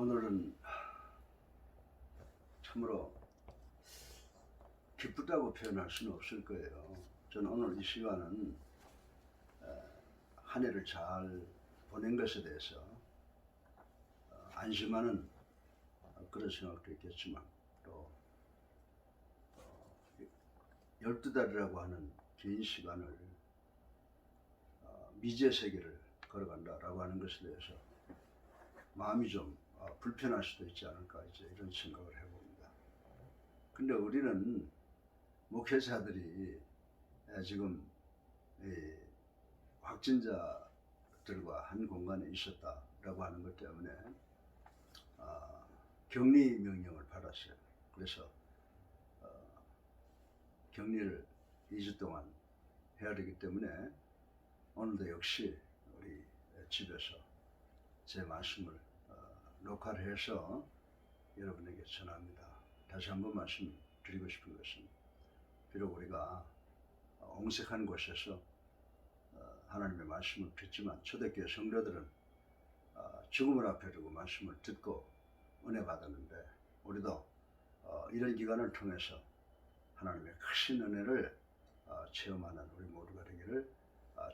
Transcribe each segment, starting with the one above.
오늘은 참으로 기쁘다고 표현할 수는 없을 거예요. 저는 오늘 이 시간은 한 해를 잘 보낸 것에 대해서 안심하는 그런 생각도 있겠지만 또 12달이라고 하는 긴 시간을 미지의 세계를 걸어간다라고 하는 것에 대해서 마음이 좀 불편할 수도 있지 않을까 이제 이런 생각을 해봅니다. 근데 우리는 목회자들이 지금 확진자들과 한 공간에 있었다라고 하는 것 때문에 격리 명령을 받았어요. 그래서 격리를 2주 동안 해야 되기 때문에 오늘도 역시 우리 집에서 제 말씀을 녹화를 해서 여러분에게 전합니다. 다시 한번 말씀드리고 싶은 것은 비록 우리가 옹색한 곳에서 하나님의 말씀을 듣지만 초대교회 성도들은 죽음을 앞에 두고 말씀을 듣고 은혜 받았는데 우리도 이런 기간을 통해서 하나님의 크신 은혜를 체험하는 우리 모두가 되기를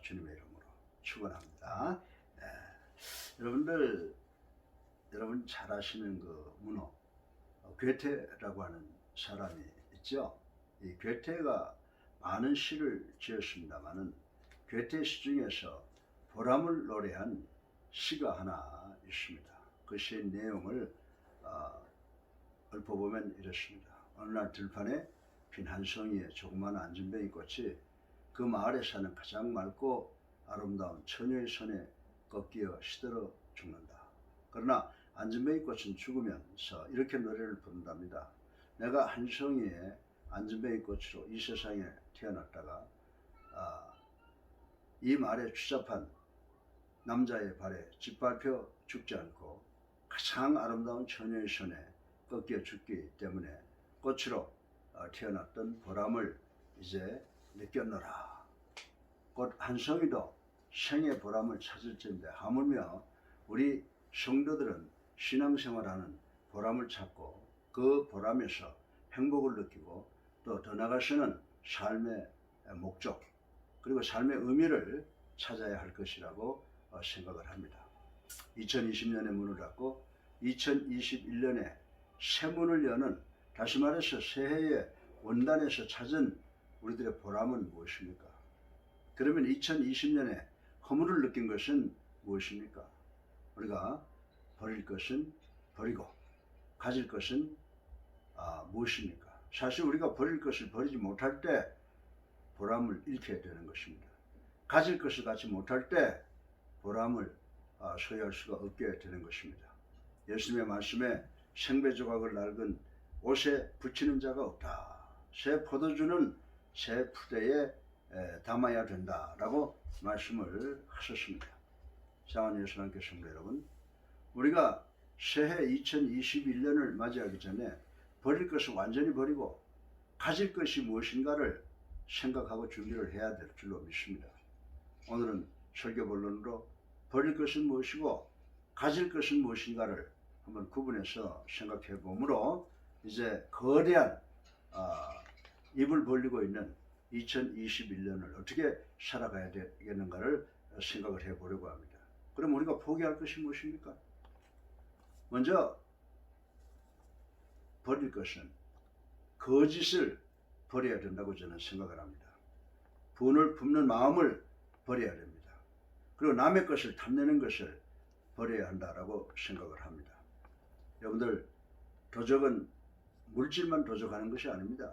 주님의 이름으로 축원합니다. 여러분 잘 아시는 그 문호 괴테라고 하는 사람이 있죠. 이 괴테가 많은 시를 지었습니다만은 괴테 시 중에서 보람을 노래한 시가 하나 있습니다. 그 시의 내용을 읊어보면 이렇습니다. 어느 날 들판에 핀 한 송이의 조그마한 안진뱅이 꽃이 그 마을에 사는 가장 맑고 아름다운 처녀의 손에 꺾여 시들어 죽는다. 그러나 안진뱅이 꽃은 죽으면서 이렇게 노래를 부른답니다. 내가 한 송이의 안진뱅이 꽃으로 이 세상에 태어났다가 이 말에 추잡한 남자의 발에 짓밟혀 죽지 않고 가장 아름다운 처녀의 손에 꺾여 죽기 때문에 꽃으로 태어났던 보람을 이제 느꼈노라. 꽃 한 송이도 생의 보람을 찾을진데 하물며 우리 성도들은 신앙생활하는 보람을 찾고 그 보람에서 행복을 느끼고 또 더 나아가서는 삶의 목적 그리고 삶의 의미를 찾아야 할 것이라고 생각을 합니다. 2020년의 문을 닫고 2021년에 새 문을 여는, 다시 말해서 새해의 원단에서 찾은 우리들의 보람은 무엇입니까? 그러면 2020년에 허물을 느낀 것은 무엇입니까? 우리가 버릴 것은 버리고 가질 것은 무엇입니까? 사실 우리가 버릴 것을 버리지 못할 때 보람을 잃게 되는 것입니다. 가질 것을 갖지 못할 때 보람을 소유할 수가 없게 되는 것입니다. 예수님의 말씀에 생배 조각을 낡은 옷에 붙이는 자가 없다. 새 포도주는 새 푸대에 담아야 된다라고 말씀을 하셨습니다. 사랑하는 예수 님의 성도 여러분, 우리가 새해 2021년을 맞이하기 전에 버릴 것을 완전히 버리고 가질 것이 무엇인가를 생각하고 준비를 해야 될 줄로 믿습니다. 오늘은 설교 본론으로 버릴 것은 무엇이고 가질 것은 무엇인가를 한번 구분해서 생각해 보므로 이제 거대한 입을 벌리고 있는 2021년을 어떻게 살아가야 되겠는가를 생각을 해 보려고 합니다. 그럼 우리가 포기할 것이 무엇입니까? 먼저 버릴 것은 거짓을 버려야 된다고 저는 생각을 합니다. 분을 품는 마음을 버려야 됩니다. 그리고 남의 것을 탐내는 것을 버려야 한다라고 생각을 합니다. 여러분들, 도적은 물질만 도적하는 것이 아닙니다.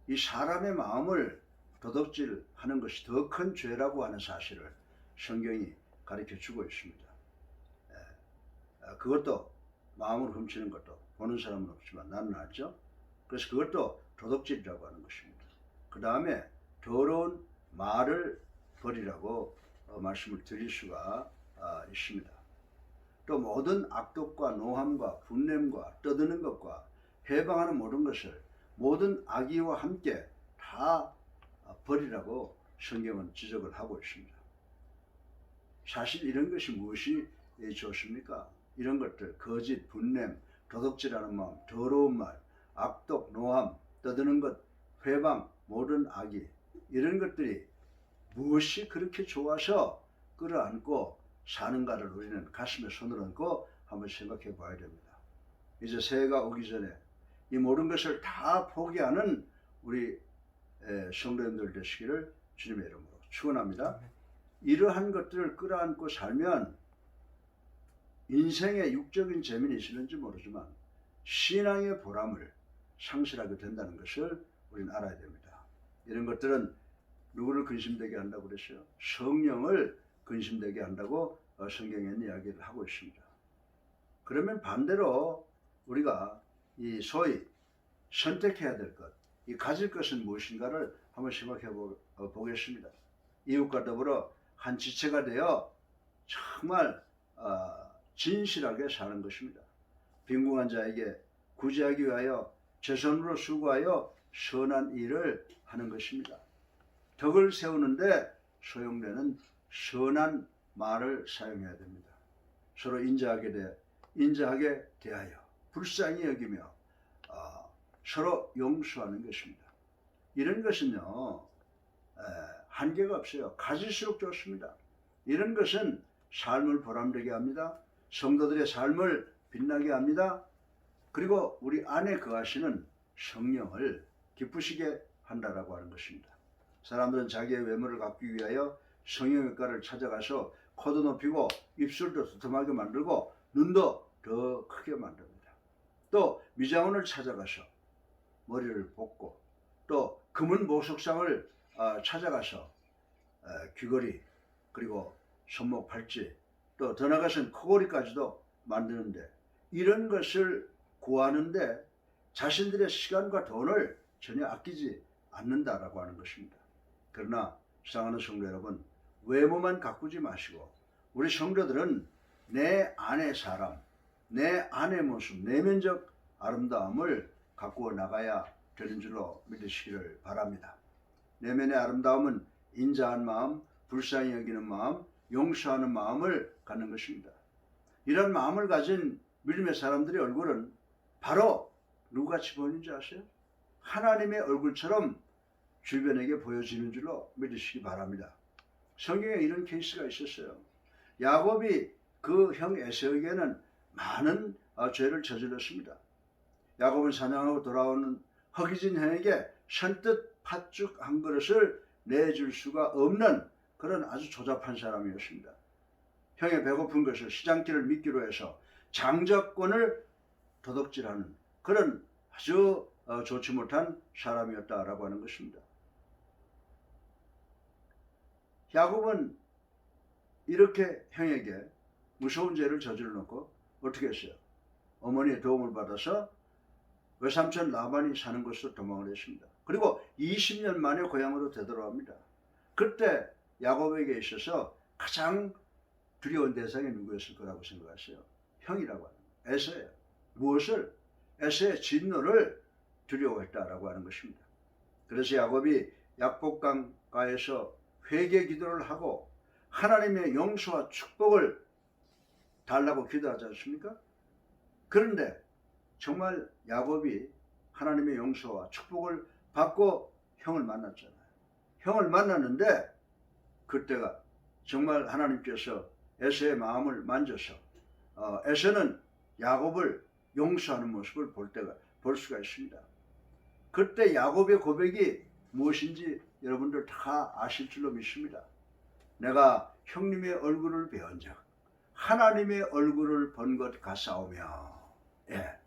이 사람의 마음을 도둑질하는 것이 더 큰 죄라고 하는 사실을 성경이 가르쳐 주고 있습니다. 그것도 마음을 훔치는 것도 보는 사람은 없지만 나는 알죠. 그래서 그것도 도둑질이라고 하는 것입니다. 그 다음에 더러운 말을 버리라고 말씀을 드릴 수가 있습니다. 또 모든 악독과 노함과 분냄과 떠드는 것과 해방하는 모든 것을 모든 악의와 함께 다 버리라고 성경은 지적을 하고 있습니다. 사실 이런 것이 무엇이 좋습니까? 이런 것들, 거짓, 분냄, 도둑질하는 마음, 더러운 말, 악독, 노함, 떠드는 것, 회방, 모든 악의, 이런 것들이 무엇이 그렇게 좋아서 끌어안고 사는가를 우리는 가슴에 손을 얹고 한번 생각해 봐야 됩니다. 이제 새해가 오기 전에 이 모든 것을 다 포기하는 우리 성도님들 되시기를 주님의 이름으로 축원합니다. 이러한 것들을 끌어안고 살면 인생의 육적인 재미는 있을는지 모르지만 신앙의 보람을 상실하게 된다는 것을 우리는 알아야 됩니다. 이런 것들은 누구를 근심되게 한다고 그랬어요? 성령을 근심되게 한다고 성경에는 이야기를 하고 있습니다. 그러면 반대로 우리가 이 소위 선택해야 될 것, 이 가질 것은 무엇인가를 한번 생각해 보겠습니다. 이웃과 더불어 한 지체가 되어 정말 진실하게 사는 것입니다. 빈궁한 자에게 구제하기 위하여 제 손으로 수고하여 선한 일을 하는 것입니다. 덕을 세우는데 소용되는 선한 말을 사용해야 됩니다. 서로 인자하게 대하여 불쌍히 여기며 서로 용서하는 것입니다. 이런 것은요 한계가 없어요. 가질수록 좋습니다. 이런 것은 삶을 보람되게 합니다. 성도들의 삶을 빛나게 합니다. 그리고 우리 안에 거하시는 성령을 기쁘시게 한다라고 하는 것입니다. 사람들은 자기의 외모를 갖기 위하여 성형외과를 찾아가서 코도 높이고 입술도 두툼하게 만들고 눈도 더 크게 만듭니다. 또 미장원을 찾아가서 머리를 볶고 또 금은 보석상을 찾아가서 귀걸이 그리고 손목 팔찌 또 더 나아가서는 코골이까지도 만드는데 이런 것을 구하는데 자신들의 시간과 돈을 전혀 아끼지 않는다라고 하는 것입니다. 그러나 사랑하는 성도 여러분, 외모만 가꾸지 마시고 우리 성도들은 내 안의 사람, 내 안의 모습, 내면적 아름다움을 가꾸어 나가야 되는 줄로 믿으시기를 바랍니다. 내면의 아름다움은 인자한 마음, 불쌍히 여기는 마음, 용서하는 마음을 갖는 것입니다. 이런 마음을 가진 믿음의 사람들의 얼굴은 바로 누구같이 보이는지 아세요? 하나님의 얼굴처럼 주변에게 보여지는 줄로 믿으시기 바랍니다. 성경에 이런 케이스가 있었어요. 야곱이 그 형 에서에게는 많은 죄를 저질렀습니다. 야곱은 사냥하고 돌아오는 허기진 형에게 선뜻 팥죽 한 그릇을 내줄 수가 없는 그런 아주 조잡한 사람이었습니다. 형의 배고픈 것을 시장길을 미끼로 해서 장자권을 도둑질하는 그런 아주 좋지 못한 사람이었다라고 하는 것입니다. 야곱은 이렇게 형에게 무서운 죄를 저질러 놓고 어떻게 했어요? 어머니의 도움을 받아서 외삼촌 라반이 사는 곳으로 도망을 했습니다. 그리고 20년 만에 고향으로 되돌아옵니다. 그때 야곱에게 있어서 가장 두려운 대상이 누구였을 거라고 생각하세요? 형이라고 하는 에서예요. 무엇을? 에서의 진노를 두려워했다라고 하는 것입니다. 그래서 야곱이 약복강가에서 회개 기도를 하고 하나님의 용서와 축복을 달라고 기도하지 않습니까? 그런데 정말 야곱이 하나님의 용서와 축복을 받고 형을 만났잖아요. 형을 만났는데 그때가 정말 하나님께서 에서의 마음을 만져서 에서는 야곱을 용서하는 모습을 볼 수가 있습니다. 그때 야곱의 고백이 무엇인지 여러분들 다 아실 줄로 믿습니다. 내가 형님의 얼굴을 배운 적 하나님의 얼굴을 본 것 같사오며. 예.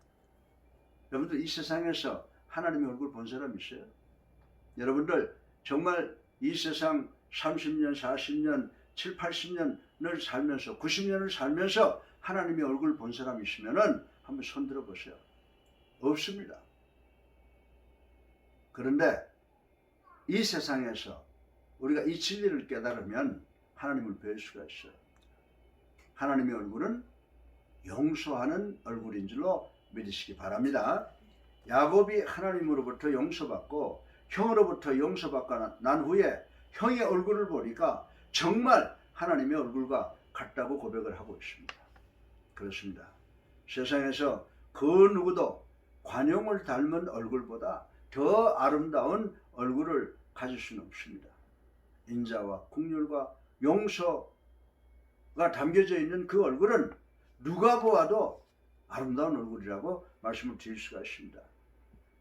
여러분들 이 세상에서 하나님의 얼굴 본 사람 있어요? 여러분들 정말 이 세상 30년, 40년, 7, 80년을 살면서 90년을 살면서 하나님의 얼굴 본 사람 있으면은 한번 손 들어 보세요. 없습니다. 그런데 이 세상에서 우리가 이 진리를 깨달으면 하나님을 뵐 수가 있어요. 하나님의 얼굴은 용서하는 얼굴인 줄로 믿으시기 바랍니다. 야곱이 하나님으로부터 용서받고 형으로부터 용서받고 난 후에 형의 얼굴을 보니까 정말 하나님의 얼굴과 같다고 고백을 하고 있습니다. 그렇습니다. 세상에서 그 누구도 관용을 닮은 얼굴보다 더 아름다운 얼굴을 가질 수는 없습니다. 인자와 긍휼과 용서가 담겨져 있는 그 얼굴은 누가 보아도 아름다운 얼굴이라고 말씀을 드릴 수가 있습니다.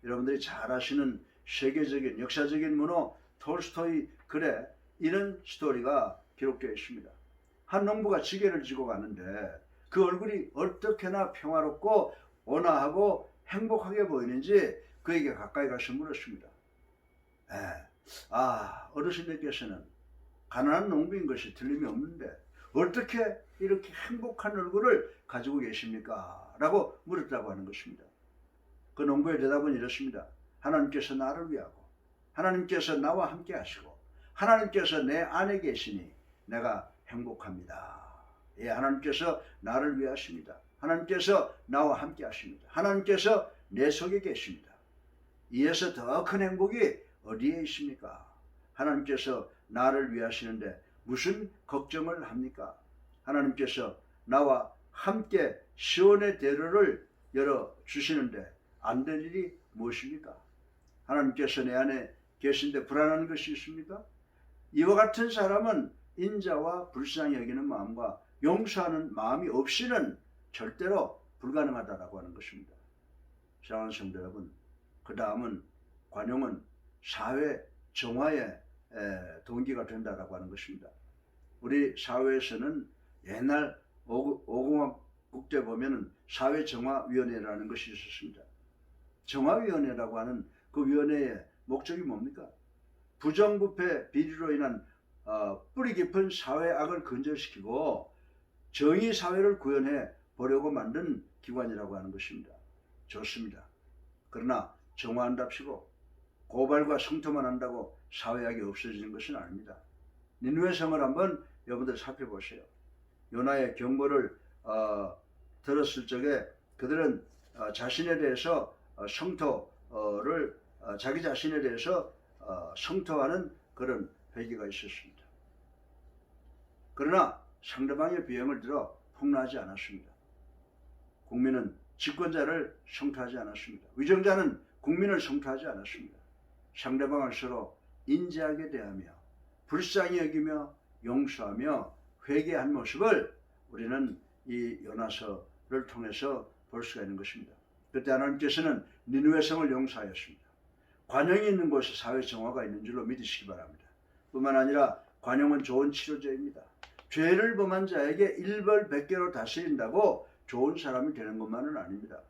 여러분들이 잘 아시는 세계적인 역사적인 문호 톨스토이 글에 이런 스토리가 기록되어 있습니다. 한 농부가 지게를 지고 가는데 그 얼굴이 어떻게나 평화롭고 온화하고 행복하게 보이는지 그에게 가까이 가서 물었습니다. 어르신들께서는 가난한 농부인 것이 틀림이 없는데 어떻게 이렇게 행복한 얼굴을 가지고 계십니까? 라고 물었다고 하는 것입니다. 그 농부의 대답은 이렇습니다. 하나님께서 나를 위하고 하나님께서 나와 함께 하시고 하나님께서 내 안에 계시니 내가 행복합니다. 예, 하나님께서 나를 위하십니다. 하나님께서 나와 함께 하십니다. 하나님께서 내 속에 계십니다. 이에서 더 큰 행복이 어디에 있습니까? 하나님께서 나를 위하시는데 무슨 걱정을 합니까? 하나님께서 나와 함께 시온의 대로를 열어주시는데 안 될 일이 무엇입니까? 하나님께서 내 안에 계신데 불안한 것이 있습니까? 이와 같은 사람은 인자와 불쌍히 여기는 마음과 용서하는 마음이 없이는 절대로 불가능하다라고 하는 것입니다. 사랑하는 성도 여러분, 그 다음은 관용은 사회 정화의 동기가 된다라고 하는 것입니다. 우리 사회에서는 옛날 오공화국 때 보면은 사회정화위원회라는 것이 있었습니다. 정화위원회라고 하는 그 위원회의 목적이 뭡니까? 부정부패 비리로 인한 뿌리 깊은 사회악을 근절시키고 정의사회를 구현해 보려고 만든 기관이라고 하는 것입니다. 좋습니다. 그러나 정화한답시고 고발과 성토만 한다고 사회악이 없어지는 것은 아닙니다. 니느웨 성을 한번 여러분들 살펴보세요. 요나의 경고를 들었을 적에 그들은 자신에 대해서 성토를 자기 자신에 대해서 성토하는 그런 회개가 있었습니다. 그러나 상대방의 비용을 들어 폭로하지 않았습니다. 국민은 집권자를 성토하지 않았습니다. 위정자는 국민을 성토하지 않았습니다. 상대방을 서로 인지하게 대하며 불쌍히 여기며 용서하며 회개한 모습을 우리는 이 요나서를 통해서 볼 수가 있는 것입니다. 그때 하나님께서는 니느웨 성을 용서하였습니다. 관용이 있는 곳에 사회 정화가 있는 줄로 믿으시기 바랍니다. 뿐만 아니라 관용은 좋은 치료제입니다. 죄를 범한 자에게 일벌백계로 다스린다고 좋은 사람이 되는 것만은 아닙니다.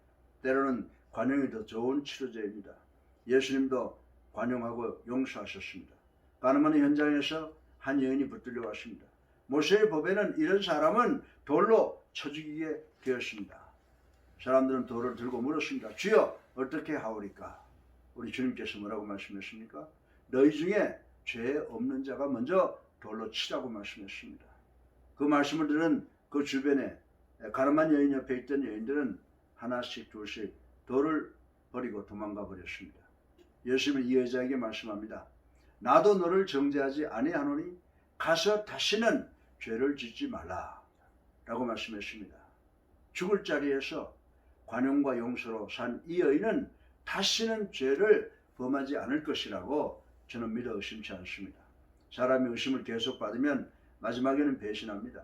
때로는 관용이 더 좋은 치료제입니다. 예수님도 관용하고 용서하셨습니다. 가늠하는 현장에서 한 여인이 붙들려 왔습니다. 모세의 법에는 이런 사람은 돌로 쳐 죽이게 되었습니다. 사람들은 돌을 들고 물었습니다. 주여 어떻게 하오리까? 우리 주님께서 뭐라고 말씀하십니까? 너희 중에 죄 없는 자가 먼저 돌로 치라고 말씀했습니다. 그 말씀을 들은 그 주변에 가늠한 여인 옆에 있던 여인들은 하나씩 둘씩 돌을 버리고 도망가 버렸습니다. 예수님은 이 여자에게 말씀합니다. 나도 너를 정죄하지 아니하노니 가서 다시는 죄를 짓지 말라 라고 말씀했습니다. 죽을 자리에서 관용과 용서로 산 이 여인은 다시는 죄를 범하지 않을 것이라고 저는 믿어 의심치 않습니다. 사람이 의심을 계속 받으면 마지막에는 배신합니다.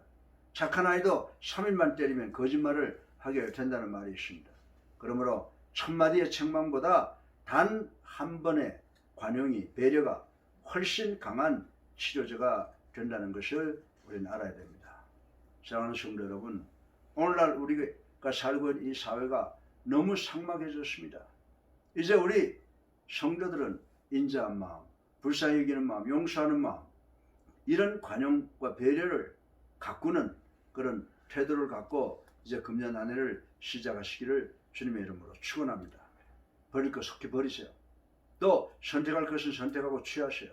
착한 아이도 3일만 때리면 거짓말을 하게 된다는 말이 있습니다. 그러므로 1000마디의 책망보다 단 한 번의 관용이 배려가 훨씬 강한 치료제가 된다는 것을 우리는 알아야 됩니다. 사랑하는 성도 여러분, 오늘날 우리가 살고 있는 이 사회가 너무 삭막해졌습니다. 이제 우리 성도들은 인자한 마음, 불쌍히 여기는 마음, 용서하는 마음, 이런 관용과 배려를 가꾸는 그런 태도를 갖고 이제 금년 한 해를 시작하시기를 주님의 이름으로 축원합니다. 버릴 것 속히 버리세요. 또 선택할 것은 선택하고 취하세요.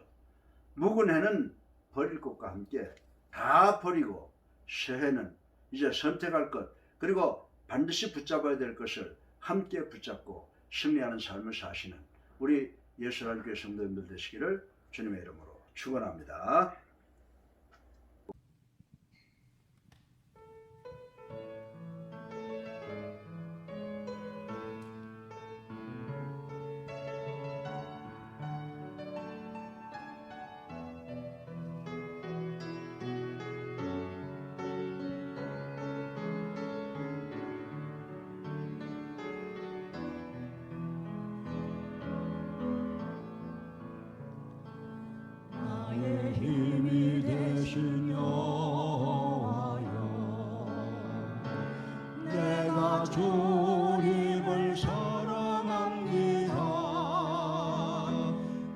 묵은 해는 버릴 것과 함께 다 버리고 새해는 이제 선택할 것 그리고 반드시 붙잡아야 될 것을 함께 붙잡고 승리하는 삶을 사시는 우리 예수라는 성도님들 되시기를 주님의 이름으로 축원합니다. 내가 주님을 사랑합니다.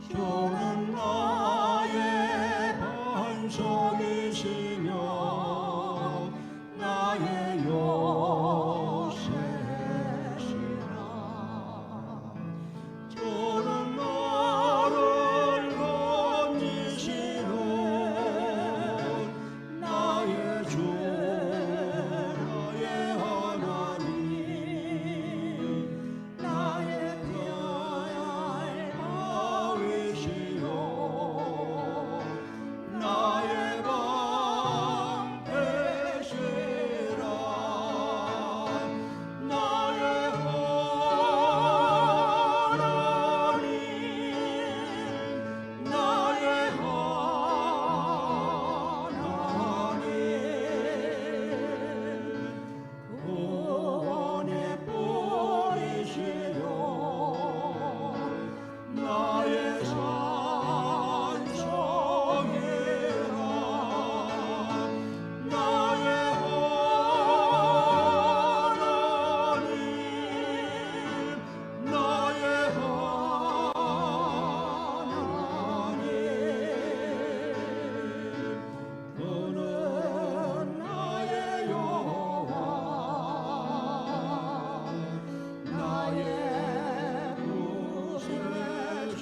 주는 나의 반석이시며 나의 요새시라. 주는 나를 건지시는 나의 주 나의 하나님, 나의 평안의 바위시요 나의 방패시라. 나의 하나님, 나의 하나님, 구원의 뿌리시요 나의 산성이라. 나의 하나님, 나의 하나님, 그는 나의 여호와, 나의 구세주.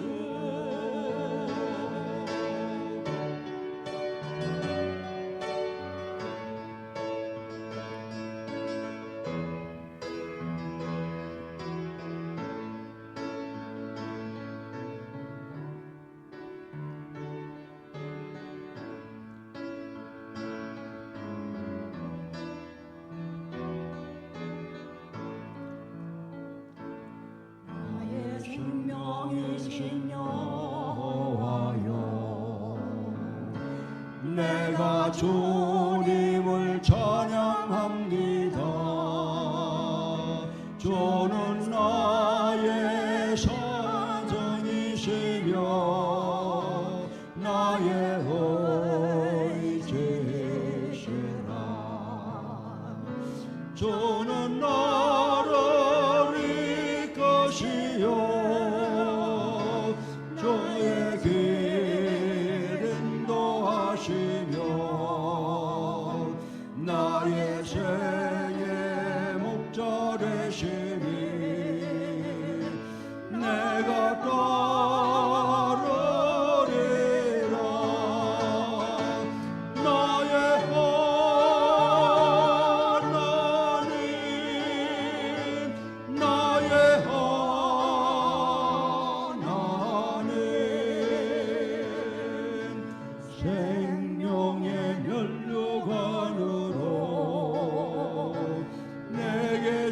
나의 생명이신 여호와여, 내가 주님을 찬양합니다. 주는 나의 산성이시며 나의 의지시라. 주는 나를 이끄시어 주의 길 인도하시며 나의 생의 목자 되시니 내가 따르리라. 나의 하나님, 나의 하나님, 생명의 면류관으로 내게